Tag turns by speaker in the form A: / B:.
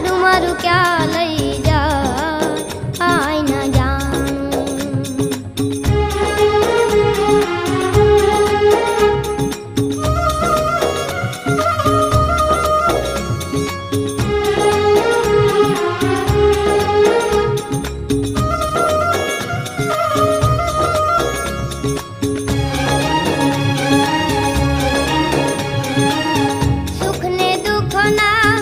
A: લાડુ મારું ક્યાં લઈ જા આઈ ના જાણું સુખ ને દુઃખ ના